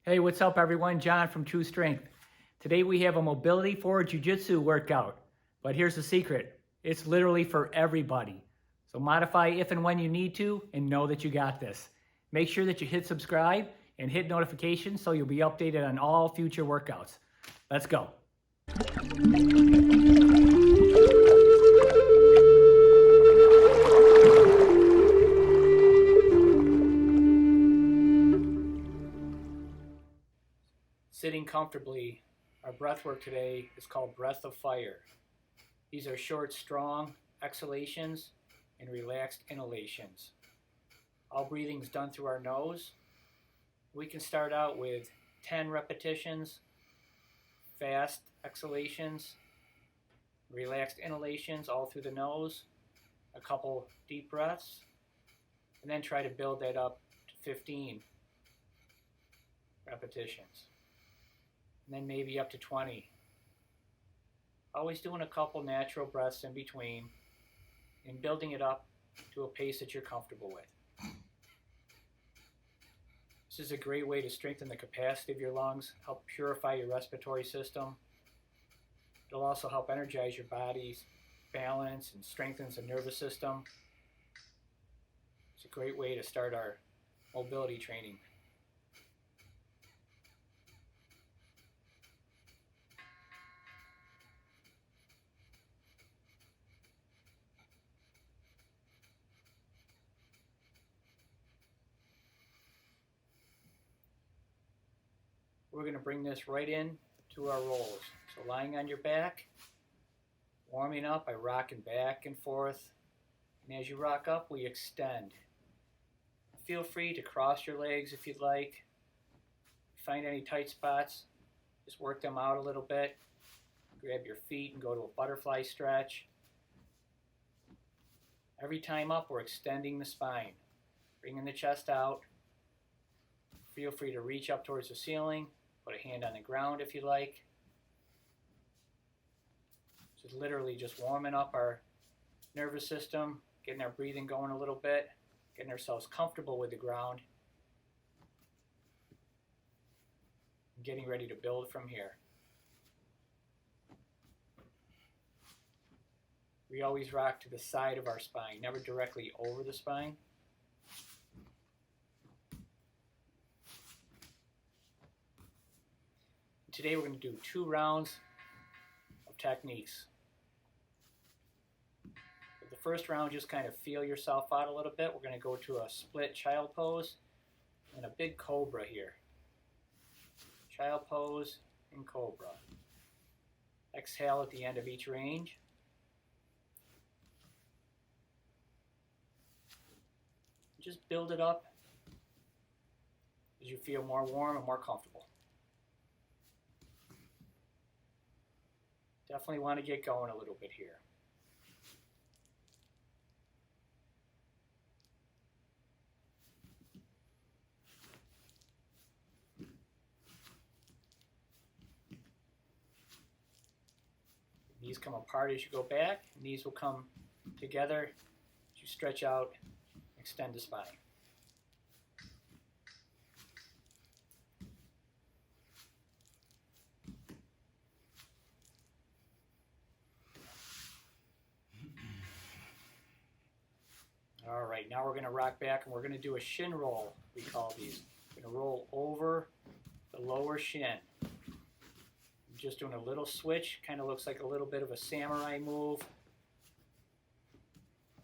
Hey, what's up everyone? John from True Strength. Today we have a mobility for jiu-jitsu workout, but here's the secret. It's literally for everybody. So modify if and when you need to and know that you got this. Make sure that you hit subscribe and hit notifications so you'll be updated on all future workouts. Let's go. Sitting comfortably, our breath work today is called Breath of Fire. These are short, strong exhalations and relaxed inhalations. All breathing is done through our nose. We can start out with 10 repetitions, fast exhalations, relaxed inhalations all through the nose, a couple deep breaths, and then try to build that up to 15 repetitions. And then maybe up to 20. Always doing a couple natural breaths in between and building it up to a pace that you're comfortable with. This is a great way to strengthen the capacity of your lungs, help purify your respiratory system. It'll also help energize your body's balance and strengthens the nervous system. It's a great way to start our mobility training. We're going to bring this right in to our rolls. So lying on your back, warming up by rocking back and forth. And as you rock up, we extend. Feel free to cross your legs if you'd like. Find any tight spots, just work them out a little bit. Grab your feet and go to a butterfly stretch. Every time up, we're extending the spine, bringing the chest out. Feel free to reach up towards the ceiling. Put a hand on the ground if you like. So literally just warming up our nervous system, getting our breathing going a little bit, getting ourselves comfortable with the ground, and getting ready to build from here. We always rock to the side of our spine, never directly over the spine. Today we're going to do 2 rounds of techniques. For the first round, just kind of feel yourself out a little bit. We're going to go to a split child pose and a big cobra here. Child pose and cobra. Exhale at the end of each range. Just build it up as you feel more warm and more comfortable. Definitely want to get going a little bit here. Knees come apart as you go back. Knees will come together as you stretch out, extend the spine. All right, now we're going to rock back and we're going to do a shin roll, we call these. We're going to roll over the lower shin. I'm just doing a little switch, kind of looks like a little bit of a samurai move.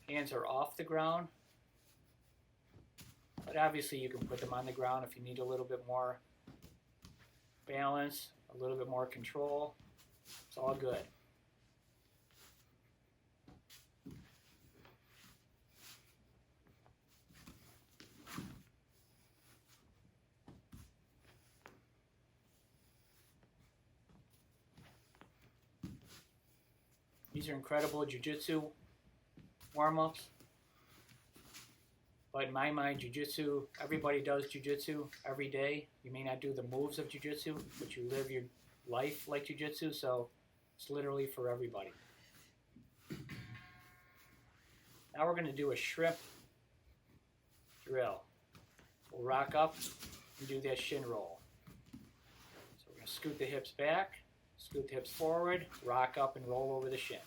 Hands are off the ground, but obviously you can put them on the ground if you need a little bit more balance, a little bit more control. It's all good. These are incredible jiu-jitsu warm-ups. But in my mind, jiu-jitsu, everybody does jiu-jitsu every day. You may not do the moves of jiu-jitsu, but you live your life like jiu-jitsu, so it's literally for everybody. Now we're going to do a shrimp drill. We'll rock up and do that shin roll. Scoot the hips back, scoot the hips forward, rock up and roll over the shin.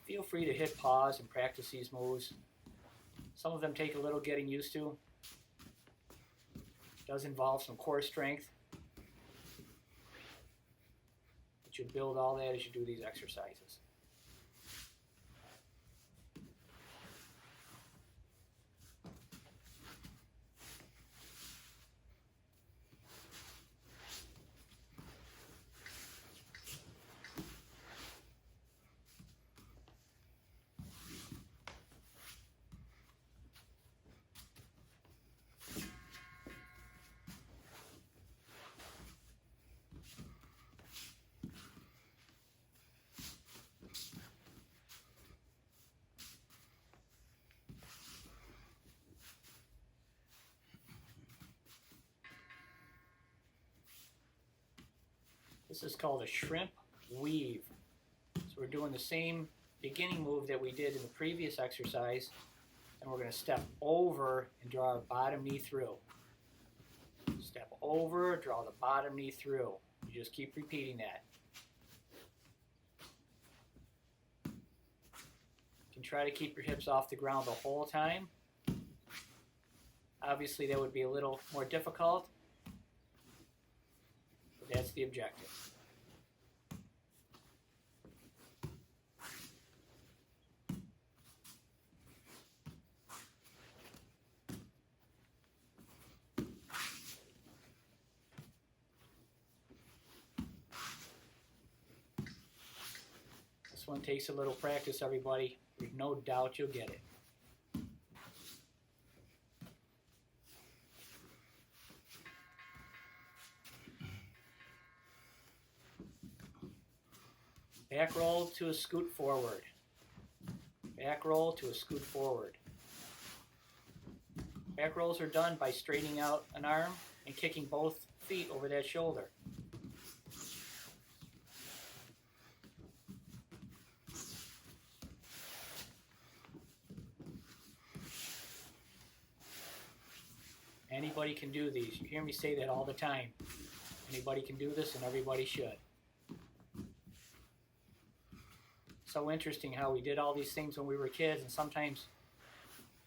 Feel free to hit pause and practice these moves. Some of them take a little getting used to. It does involve some core strength. But you build all that as you do these exercises. This is called a shrimp weave. So we're doing the same beginning move that we did in the previous exercise, and we're going to step over and draw our bottom knee through. Step over, draw the bottom knee through. You just keep repeating that. You can try to keep your hips off the ground the whole time. Obviously that would be a little more difficult, but that's the objective. This one takes a little practice, everybody. There's no doubt you'll get it. Back roll to a scoot forward. Back roll to a scoot forward. Back rolls are done by straightening out an arm and kicking both feet over that shoulder. Anybody can do these. You hear me say that all the time. Anybody can do this and everybody should. So interesting how we did all these things when we were kids, and sometimes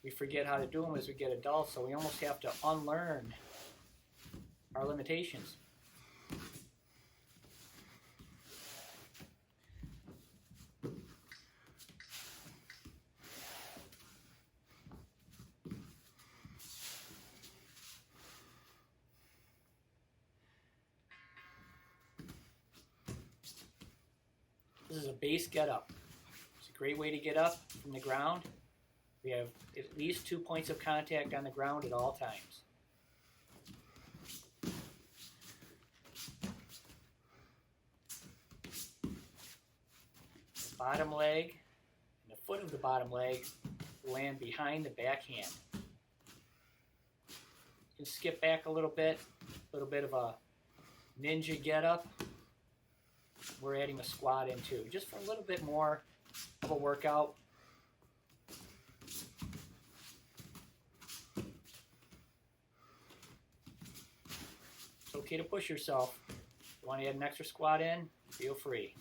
we forget how to do them as we get adults, so we almost have to unlearn our limitations. This is a base get up. It's a great way to get up from the ground. We have at least 2 points of contact on the ground at all times. The bottom leg and the foot of the bottom leg land behind the backhand. You can skip back a little bit of a ninja get up. We're adding a squat in too, just for a little bit more of a workout. It's okay to push yourself. If you want to add an extra squat in, feel free.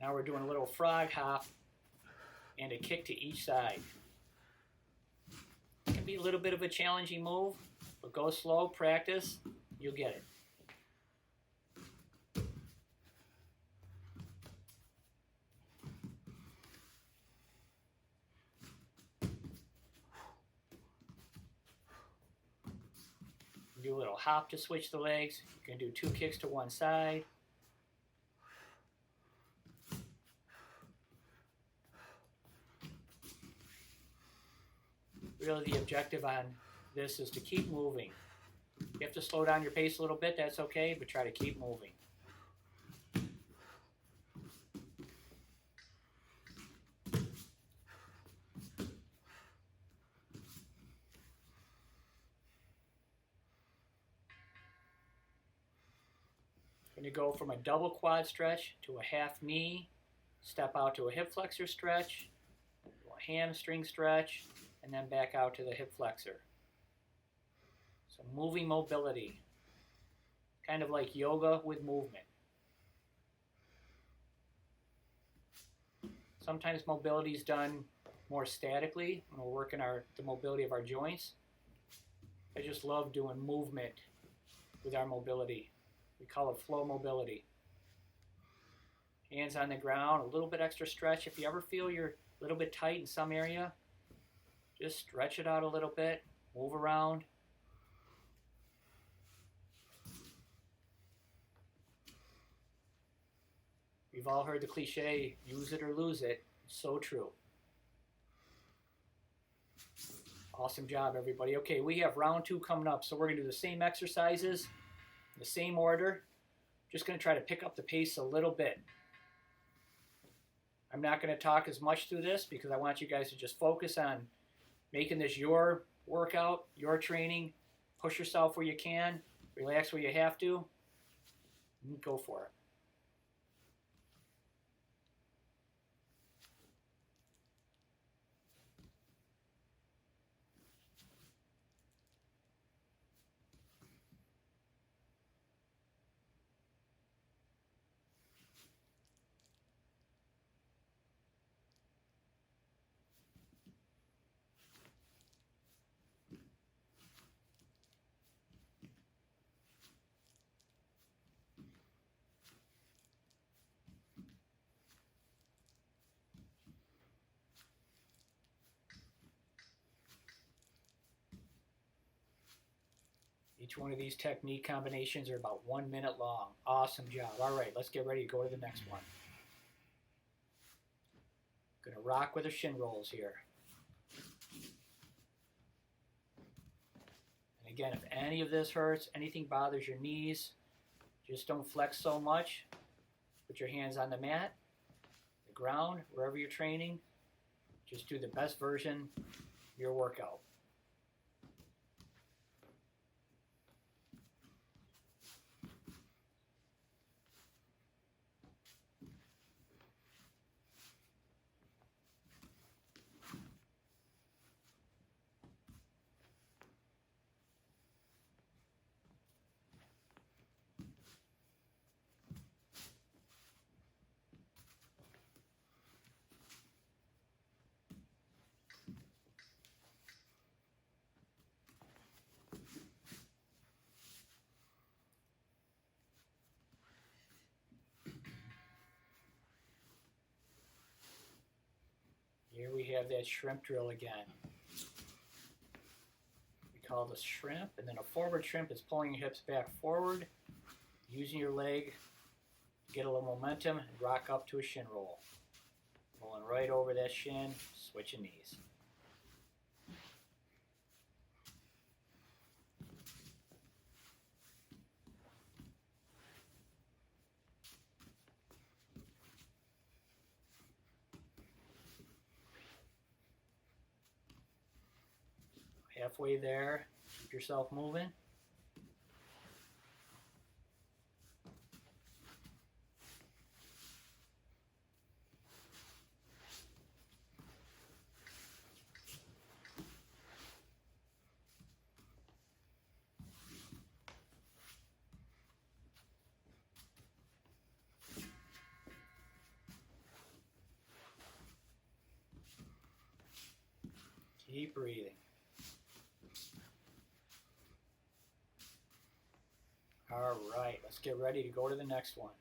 Now we're doing a little frog hop and a kick to each side. It can be a little bit of a challenging move, but go slow, practice, you'll get it. Do a little hop to switch the legs. You can do 2 kicks to one side. Really the objective on this is to keep moving. You have to slow down your pace a little bit, that's okay, but try to keep moving. going to go from a double quad stretch to a half knee, step out to a hip flexor stretch, to a hamstring stretch, and then back out to the hip flexor. So moving mobility, kind of like yoga with movement. Sometimes mobility is done more statically when we're working the mobility of our joints. I just love doing movement with our mobility. We call it flow mobility. Hands on the ground, a little bit extra stretch. If you ever feel you're a little bit tight in some area, just stretch it out a little bit, move around. We've all heard the cliche, use it or lose it. It's so true. Awesome job, everybody. Okay, we have round 2 coming up, so we're going to do the same exercises, the same order. Just going to try to pick up the pace a little bit. I'm not going to talk as much through this because I want you guys to just focus on making this your workout, your training. Push yourself where you can, relax where you have to, and go for it. Each one of these technique combinations are about 1 minute long. Awesome job. All right, let's get ready to go to the next one. Gonna rock with the shin rolls here. And again, if any of this hurts, anything bothers your knees, just don't flex so much. Put your hands on the mat, the ground, wherever you're training. Just do the best version of your workout. Here we have that shrimp drill again. We call this shrimp, and then a forward shrimp is pulling your hips back forward, using your leg to get a little momentum and rock up to a shin roll. Rolling right over that shin, switching knees. Halfway there, keep yourself moving. Keep breathing. All right, let's get ready to go to the next one.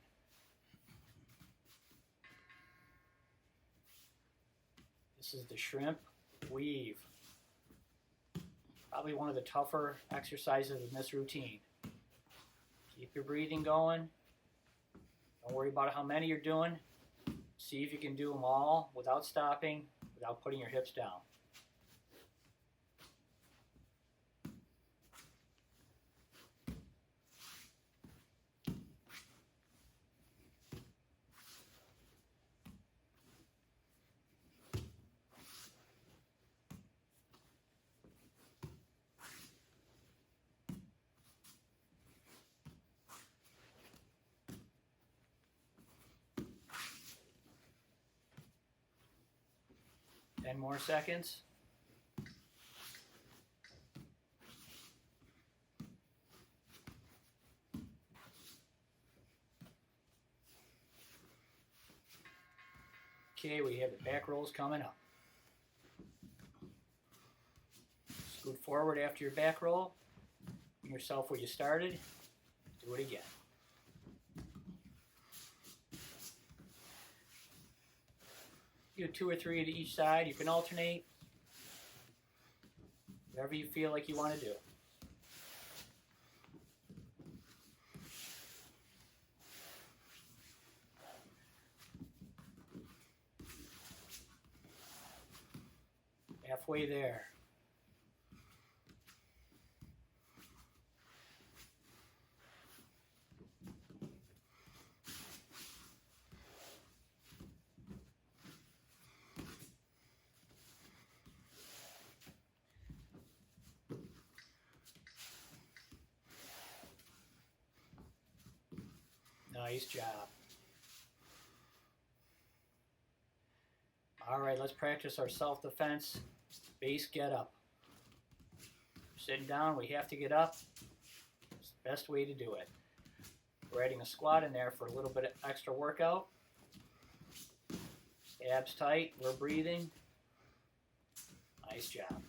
This is the shrimp weave. Probably one of the tougher exercises in this routine. Keep your breathing going. Don't worry about how many you're doing. See if you can do them all without stopping, without putting your hips down. 10 more seconds. Okay, we have the back rolls coming up. Scoot forward after your back roll. Bring yourself where you started. Do it again. Do 2 or 3 to each side. You can alternate. Whatever you feel like you want to do. Halfway there. Nice job. All right, let's practice our self-defense base get up. Sitting down, we have to get up. It's the best way to do it. We're adding a squat in there for a little bit of extra workout. Abs tight, we're breathing. Nice job.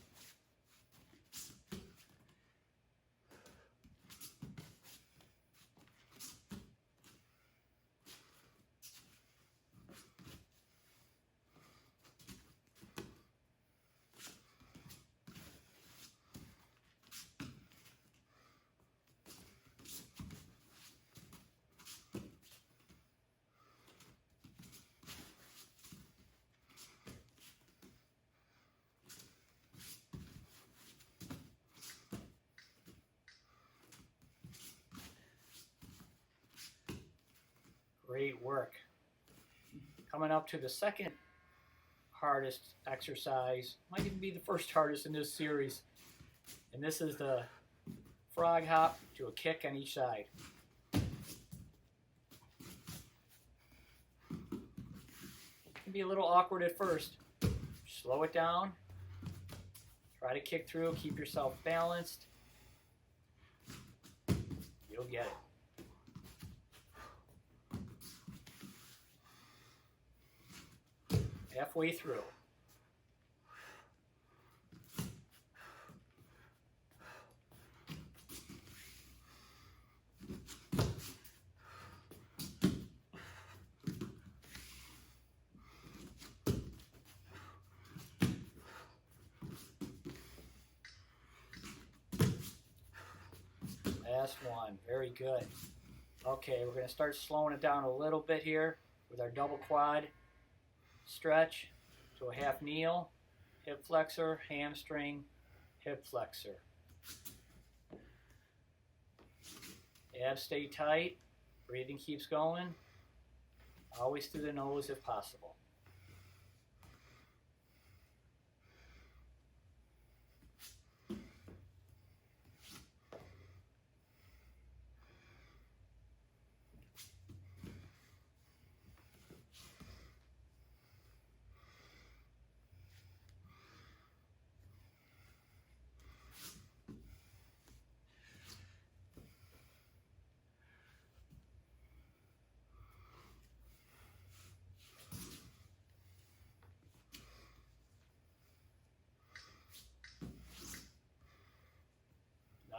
Great work. Coming up to the second hardest exercise, might even be the first hardest in this series, and this is the frog hop to a kick on each side. It can be a little awkward at first. Slow it down. Try to kick through, keep yourself balanced. You'll get it. Halfway through. Last one. Very good. Okay, we're going to start slowing it down a little bit here with our double quad stretch to a half kneel, hip flexor, hamstring, hip flexor. Abs stay tight, breathing keeps going, always through the nose if possible.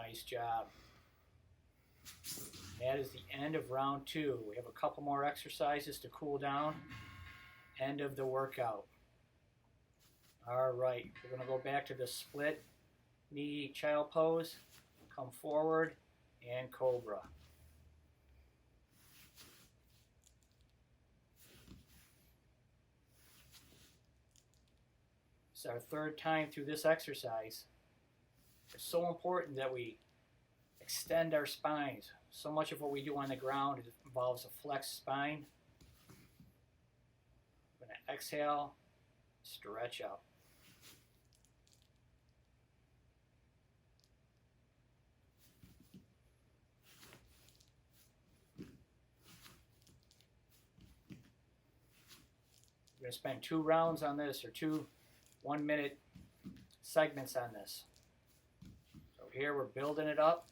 Nice job. That is the end of round 2. We have a couple more exercises to cool down. End of the workout. All right, we're going to go back to the split knee child pose. Come forward and cobra. It's our third time through this exercise. It's so important that we extend our spines. So much of what we do on the ground involves a flexed spine. I'm going to exhale, stretch out. We're going to spend 2 rounds on this, or 2 1-minute segments on this. So here we're building it up,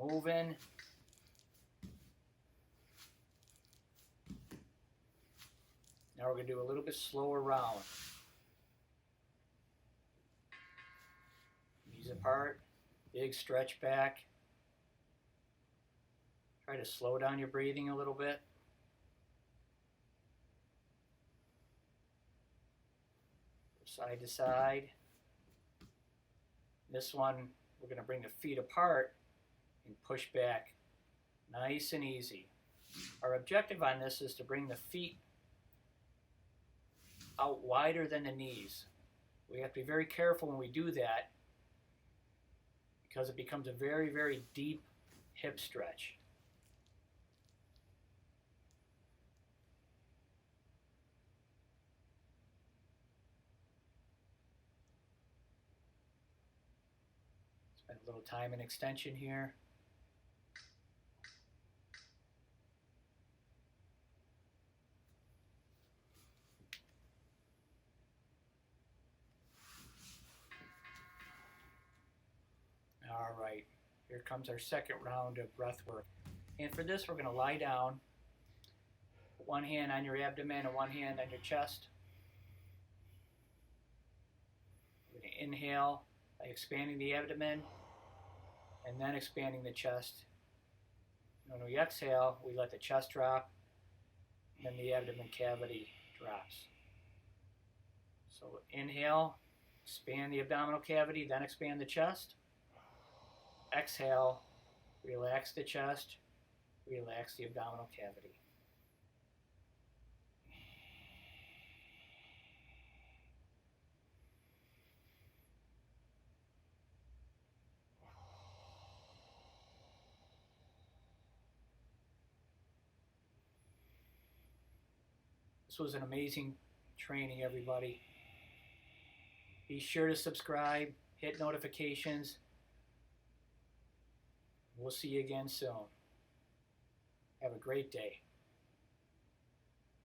moving. Now we're going to do a little bit slower round. Knees apart, big stretch back. Try to slow down your breathing a little bit. Side to side. This one, we're going to bring the feet apart and push back nice and easy. Our objective on this is to bring the feet out wider than the knees. We have to be very careful when we do that because it becomes a very, very deep hip stretch. Spend a little time in extension here. All right, here comes our second round of breath work. And for this, we're going to lie down. Put one hand on your abdomen and one hand on your chest. We're going to inhale by expanding the abdomen and then expanding the chest. When we exhale, we let the chest drop, and then the abdomen cavity drops. So inhale, expand the abdominal cavity, then expand the chest. Exhale, relax the chest, relax the abdominal cavity. This was an amazing training, everybody. Be sure to subscribe, hit notifications. We'll see you again soon. Have a great day.